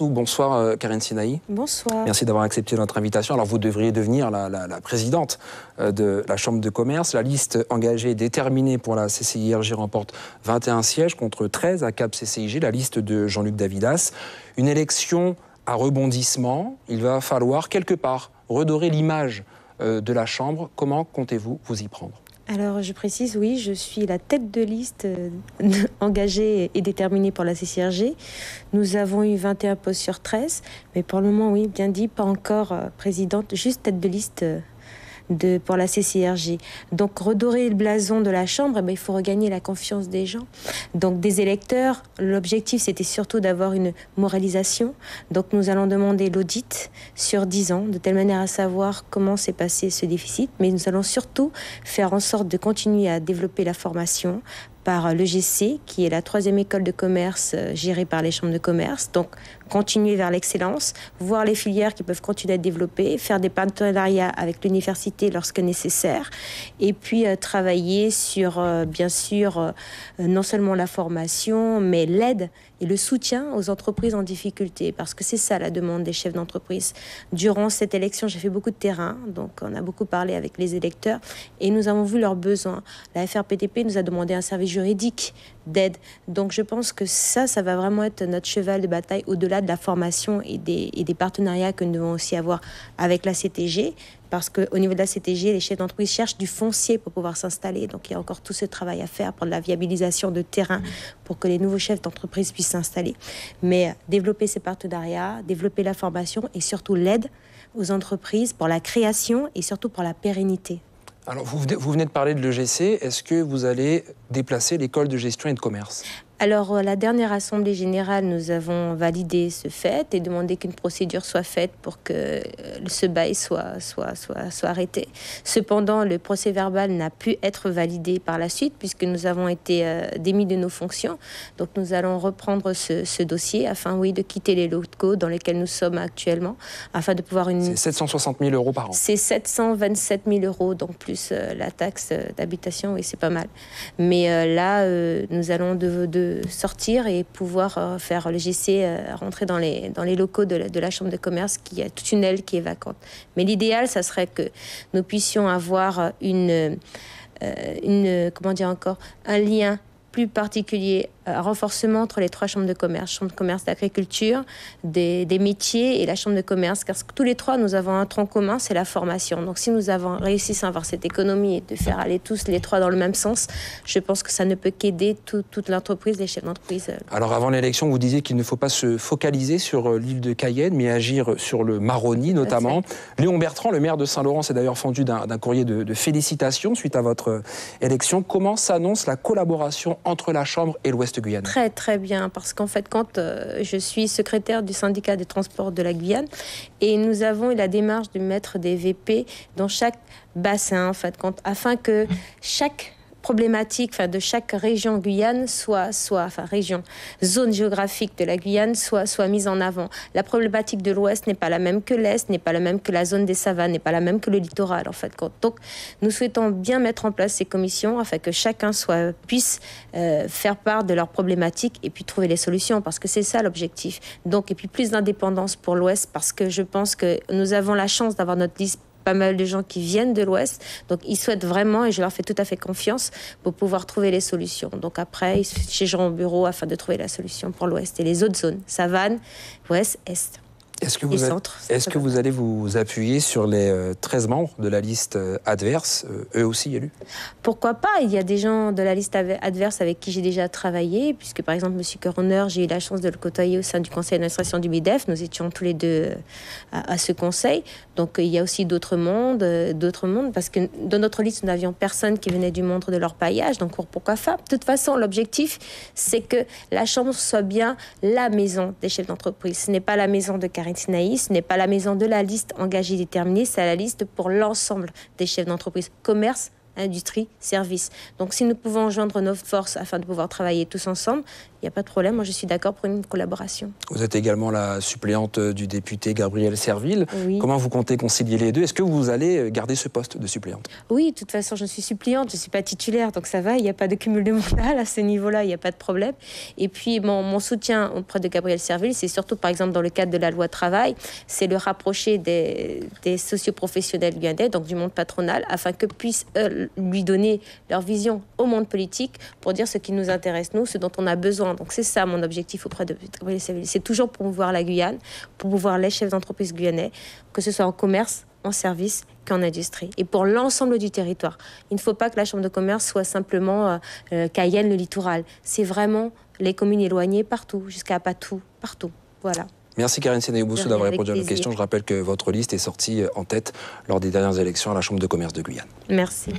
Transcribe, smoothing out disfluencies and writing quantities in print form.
Sou. Bonsoir Karine Sinaï. Bonsoir. Merci d'avoir accepté notre invitation. Alors vous devriez devenir la présidente de la Chambre de commerce. La liste engagée et déterminée pour la CCIRJ remporte 21 sièges contre 13 à Cap CCIG, la liste de Jean-Luc Davidas. Une élection à rebondissement. Il va falloir quelque part redorer l'image de la Chambre. Comment comptez-vous vous y prendre ? Alors, je précise, oui, je suis la tête de liste engagée et déterminée pour la CCIRJ. Nous avons eu 21 postes sur 13, mais pour le moment, oui, bien dit, pas encore présidente, juste tête de liste pour la CCIRJ. Donc, redorer le blason de la Chambre, il faut regagner la confiance des gens. Donc, des électeurs, l'objectif, c'était surtout d'avoir une moralisation. Donc, nous allons demander l'audit sur 10 ans, de telle manière à savoir comment s'est passé ce déficit. Mais nous allons surtout faire en sorte de continuer à développer la formation par l'EGC, qui est la 3e école de commerce gérée par les chambres de commerce. Donc, continuer vers l'excellence, voir les filières qui peuvent continuer à être développées, faire des partenariats avec l'université lorsque nécessaire, et puis travailler sur, bien sûr, non seulement la formation, mais l'aide et le soutien aux entreprises en difficulté, parce que c'est ça la demande des chefs d'entreprise. Durant cette élection, j'ai fait beaucoup de terrain, donc on a beaucoup parlé avec les électeurs, et nous avons vu leurs besoins. La FRPTP nous a demandé un service juridique d'aide. Donc je pense que ça va vraiment être notre cheval de bataille au-delà de la formation et des partenariats que nous devons aussi avoir avec la CTG, parce qu'au niveau de la CTG, les chefs d'entreprise cherchent du foncier pour pouvoir s'installer. Donc il y a encore tout ce travail à faire pour de la viabilisation de terrain, pour que les nouveaux chefs d'entreprise puissent s'installer. Mais développer ces partenariats, développer la formation et surtout l'aide aux entreprises pour la création et surtout pour la pérennité. Alors, vous venez de parler de l'EGC. Est-ce que vous allez déplacer l'école de gestion et de commerce ? Alors, la dernière Assemblée générale, nous avons validé ce fait et demandé qu'une procédure soit faite pour que ce bail soit arrêté. Cependant, le procès-verbal n'a pu être validé par la suite puisque nous avons été démis de nos fonctions. Donc, nous allons reprendre ce dossier afin, oui, de quitter les locaux dans lesquels nous sommes actuellement, afin de pouvoir C'est 760 000 euros par an. C'est 727 000 euros, donc plus la taxe d'habitation, oui, c'est pas mal. Mais là, nous allons de sortir et pouvoir faire le GC rentrer dans les locaux de la Chambre de commerce, qui a toute une aile qui est vacante. Mais l'idéal, ça serait que nous puissions avoir un lien plus particulier, un renforcement entre les 3 chambres de commerce d'agriculture, des métiers et la chambre de commerce, car tous les 3, nous avons un tronc commun, c'est la formation. Donc si nous avons réussi à avoir cette économie et de faire aller tous les 3 dans le même sens, je pense que ça ne peut qu'aider toute l'entreprise, les chefs d'entreprise. Alors avant l'élection, vous disiez qu'il ne faut pas se focaliser sur l'île de Cayenne, mais agir sur le Maroni notamment. Léon Bertrand, le maire de Saint-Laurent, s'est d'ailleurs fendu d'un courrier de félicitations suite à votre élection. Comment s'annonce la collaboration entre la Chambre et l'Ouest Guyane? Très très bien, parce qu'en fait, quand je suis secrétaire du syndicat des transports de la Guyane, et nous avons eu la démarche de mettre des VP dans chaque bassin, en fait, afin que chaque problématique de chaque région Guyane zone géographique de la Guyane soit mise en avant. La problématique de l'Ouest n'est pas la même que l'Est, n'est pas la même que la zone des savanes, n'est pas la même que le littoral, en fait. Donc, nous souhaitons bien mettre en place ces commissions afin que chacun puisse faire part de leurs problématiques et puis trouver les solutions, parce que c'est ça l'objectif. Donc, et puis plus d'indépendance pour l'Ouest, parce que je pense que nous avons la chance d'avoir notre liste pas mal de gens qui viennent de l'Ouest, donc ils souhaitent vraiment, et je leur fais tout à fait confiance, pour pouvoir trouver les solutions. Donc après, ils siégeront au bureau afin de trouver la solution pour l'Ouest et les autres zones, savane, Ouest, Est. Est-ce que vous allez vous appuyer sur les 13 membres de la liste adverse, eux aussi élus? Pourquoi pas? Il y a des gens de la liste adverse avec qui j'ai déjà travaillé, puisque par exemple M. Coroner, j'ai eu la chance de le côtoyer au sein du conseil d'administration du MEDEF. Nous étions tous les deux à ce conseil. Donc il y a aussi d'autres mondes, parce que dans notre liste, nous n'avions personne qui venait du monde de l'orpaillage. Donc pourquoi pas? De toute façon, l'objectif, c'est que la Chambre soit bien la maison des chefs d'entreprise. Ce n'est pas la maison de Karine Sinaï, ce n'est pas la maison de la liste engagée déterminée, c'est la liste pour l'ensemble des chefs d'entreprise, commerce industrie, service. Donc si nous pouvons joindre nos forces afin de pouvoir travailler tous ensemble, il n'y a pas de problème. Moi, je suis d'accord pour une collaboration. Vous êtes également la suppléante du député Gabriel Serville. Oui. Comment vous comptez concilier les deux? Est-ce que vous allez garder ce poste de suppléante? Oui, de toute façon, je suis suppléante, je ne suis pas titulaire, donc ça va, il n'y a pas de cumul de mandat à ce niveau-là, il n'y a pas de problème. Et puis, mon soutien auprès de Gabriel Serville, c'est surtout, par exemple, dans le cadre de la loi travail, c'est le rapprocher des socioprofessionnels guyanais, donc du monde patronal, afin que puissent lui donner leur vision au monde politique pour dire ce qui nous intéresse, nous, ce dont on a besoin. Donc c'est ça mon objectif auprès de Gabriel Serville. C'est toujours promouvoir la Guyane, promouvoir les chefs d'entreprise guyanais, que ce soit en commerce, en service qu'en industrie. Et pour l'ensemble du territoire. Il ne faut pas que la Chambre de commerce soit simplement Cayenne, le littoral. C'est vraiment les communes éloignées partout, jusqu'à Patou, partout. Voilà. Merci Karine Séné-Boussou d'avoir répondu à nos questions. Je rappelle que votre liste est sortie en tête lors des dernières élections à la Chambre de commerce de Guyane. Merci.